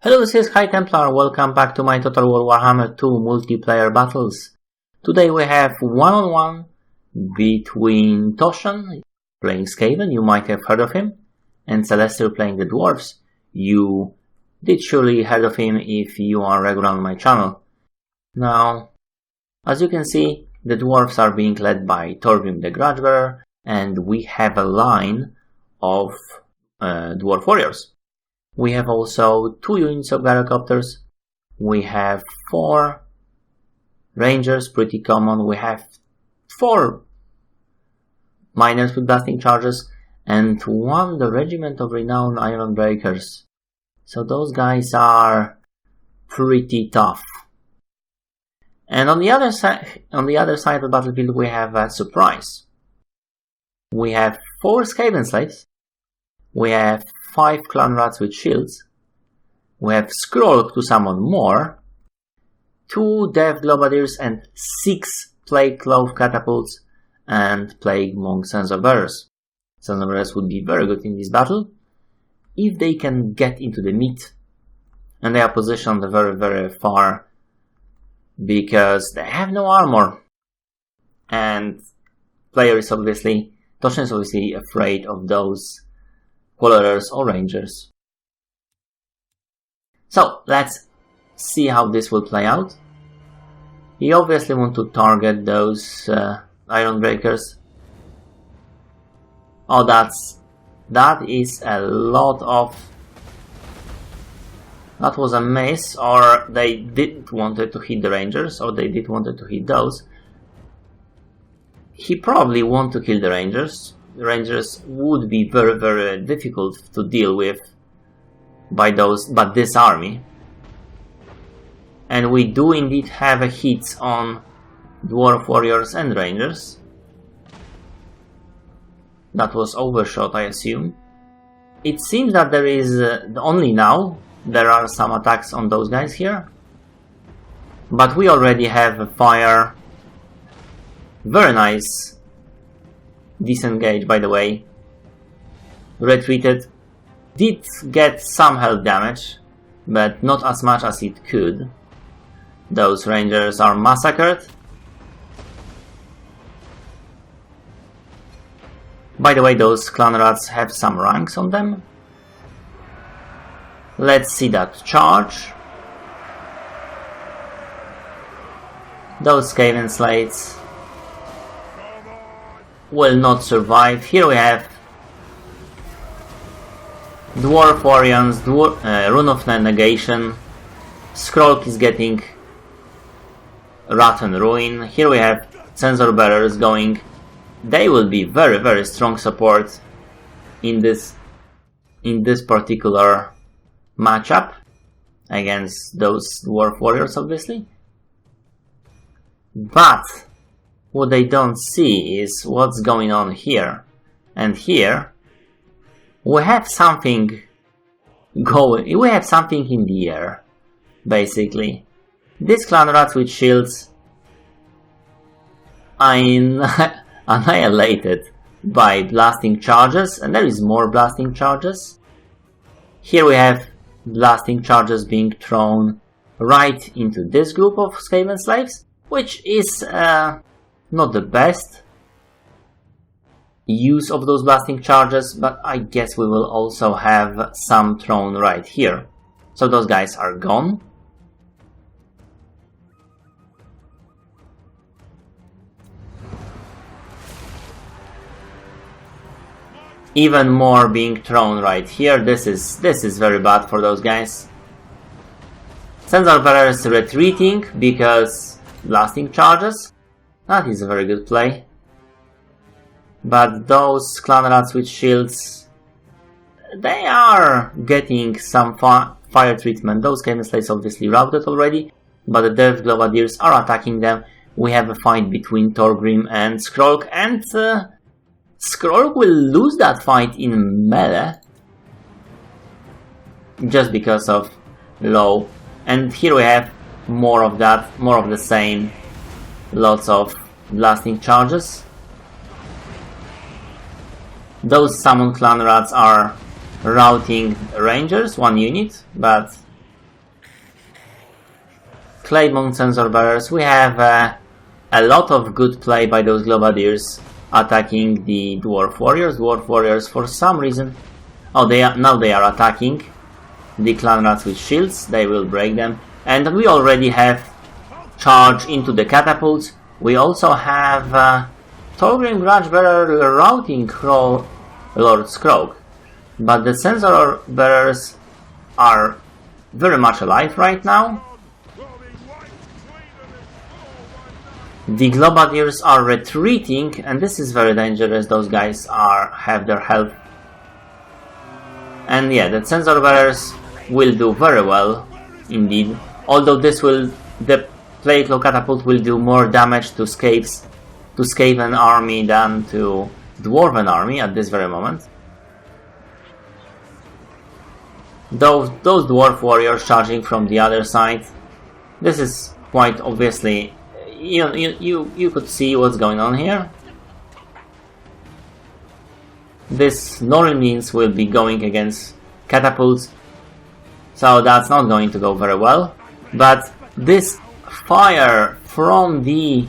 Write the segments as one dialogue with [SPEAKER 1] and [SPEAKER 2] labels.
[SPEAKER 1] Hello, this is High Templar. Welcome back to my Total War Warhammer 2 multiplayer battles. Today we have one-on-one between Toshan playing Skaven, you might have heard of him, and Celestial playing the Dwarves. You did surely heard of him if you are regular on my channel. Now, as you can see, the Dwarves are being led by Thorgrim the Grudgebearer, and we have a line of Dwarf Warriors. We have also 2 units of gyrocopters. We have 4 rangers, pretty common. We have 4 miners with blasting charges, and 1 the regiment of renowned iron breakers. So those guys are pretty tough. And on the other side of the battlefield, we have a surprise. We have 4 Skaven slaves. We have 5 clan rats with shields. We have Skrull to summon more. 2 death globadiers and 6 plague clove catapults and plague monk sensor bearers. Sensor bearers would be very good in this battle if they can get into the meat. And they are positioned very far because they have no armor. And Toshan is obviously afraid of those Quarterers or Rangers. So let's see how this will play out. You obviously want to target those Iron Breakers. Oh, that is a lot of... That was a miss, or they didn't wanted to hit the Rangers, or they did wanted to hit those. He probably want to kill the Rangers. The Rangers would be very difficult to deal with by this army. And we do indeed have a hit on Dwarf Warriors and Rangers. That was overshot, I assume. It seems that there is only now there are some attacks on those guys here. But we already have a fire. Very nice. Disengage, by the way. Retreated. Did get some health damage, but not as much as it could. Those Rangers are massacred. By the way, those clan rats have some ranks on them. Let's see that charge. Those Skaven slates will not survive. Here we have Dwarf Warriors, Rune of Negation. Skrull is getting Rotten Ruin. Here we have Sensor Bearers going. They will be very strong support in this particular matchup against those Dwarf Warriors, obviously. But what they don't see is what's going on here. And here we have something going. We have something in the air, basically. This clan rats with shields are annihilated by blasting charges, and there is more blasting charges. Here we have blasting charges being thrown right into this group of Skaven slaves, which is not the best use of those blasting charges, but I guess we will also have some thrown right here. So those guys are gone. Even more being thrown right here. This is very bad for those guys. Sensor Bearers retreating because blasting charges. That is a very good play. But those clan rats with shields, they are getting some fire treatment. Those Skaven slaves obviously routed already, but the Death Globadiers are attacking them. We have a fight between Thorgrim and Skrull, and Skrull will lose that fight in melee just because of low. And here we have more of that, more of the same. Lots of blasting charges. Those summon clan rats are routing Rangers, 1 unit, but Claymont sensor bearers, we have a lot of good play by those globadiers attacking the dwarf warriors. Dwarf warriors, for some reason, now they are attacking the clan rats with shields. They will break them, and we already have charge into the catapults. We also have Thorgrim Grudgebearer routing Lord Skrog, but the sensor bearers are very much alive right now. The globadiers are retreating, and this is very dangerous. Those guys have their health. And yeah, the sensor bearers will do very well indeed. Although the Plate-Claw catapult will do more damage to Skaven army than to Dwarven army at this very moment. Those dwarf warriors charging from the other side. This is quite obviously, you could see what's going on here. This Norrin means will be going against catapults, so that's not going to go very well. But this fire from the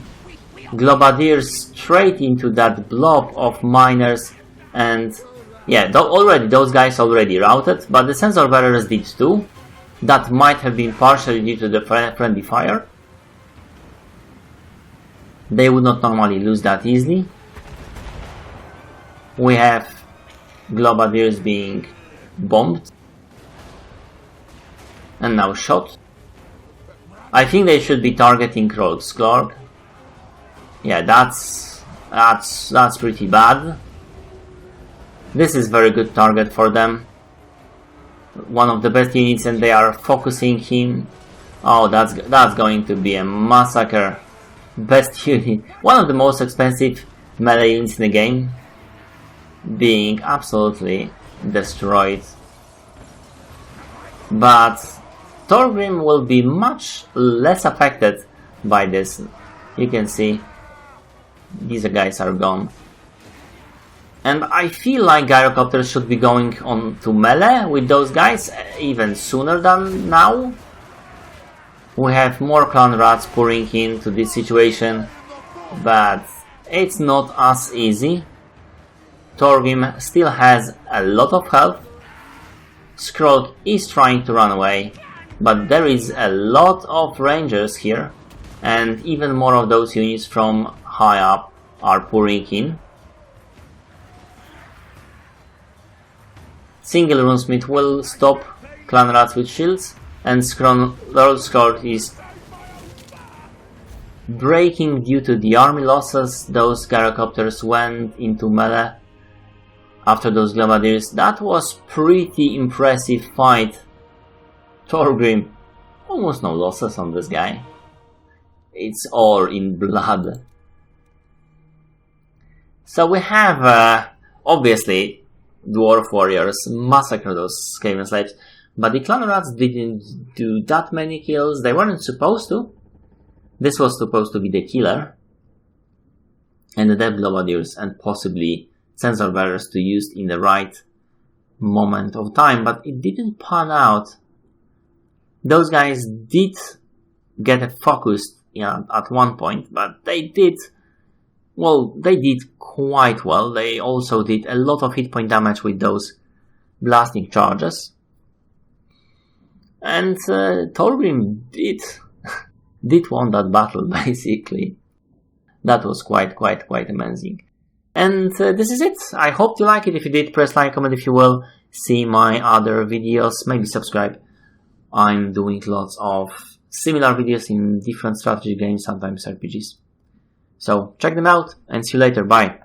[SPEAKER 1] globadiers straight into that blob of miners, and yeah, those guys already routed, but the sensor bearers did too. That might have been partially due to the friendly fire. They would not normally lose that easily. We have globadiers being bombed and now shot. I think they should be targeting Lord Skrog. Yeah, that's pretty bad. This is very good target for them. One of the best units, and they are focusing him. Oh, that's going to be a massacre. Best unit, one of the most expensive melee units in the game, being absolutely destroyed. But Thorgrim will be much less affected by this. You can see these guys are gone. And I feel like gyrocopters should be going on to melee with those guys even sooner than now. We have more clan rats pouring into this situation, but it's not as easy. Thorgrim still has a lot of health. Skrog is trying to run away, but there is a lot of rangers here, and even more of those units from high up are pouring in. Single runesmith will stop clan rats with shields, and Lord Skrog is breaking due to the army losses. Those gyrocopters went into melee after those globadiers. That was pretty impressive fight. Thorgrim, almost no losses on this guy. It's all in blood. So we have obviously dwarf warriors massacre those Skaven slaves, but the clan rats didn't do that many kills. They weren't supposed to. This was supposed to be the killer, and the dead globadiers and possibly sensor bearers to use in the right moment of time, but it didn't pan out. Those guys did get focused at one point, but they did quite well. They also did a lot of hit point damage with those blasting charges. And Thorgrim did won that battle, basically. That was quite amazing. And this is it. I hope you like it. If you did, press like, comment if you will. See my other videos, maybe subscribe. I'm doing lots of similar videos in different strategy games, sometimes RPGs. So check them out and see you later. Bye.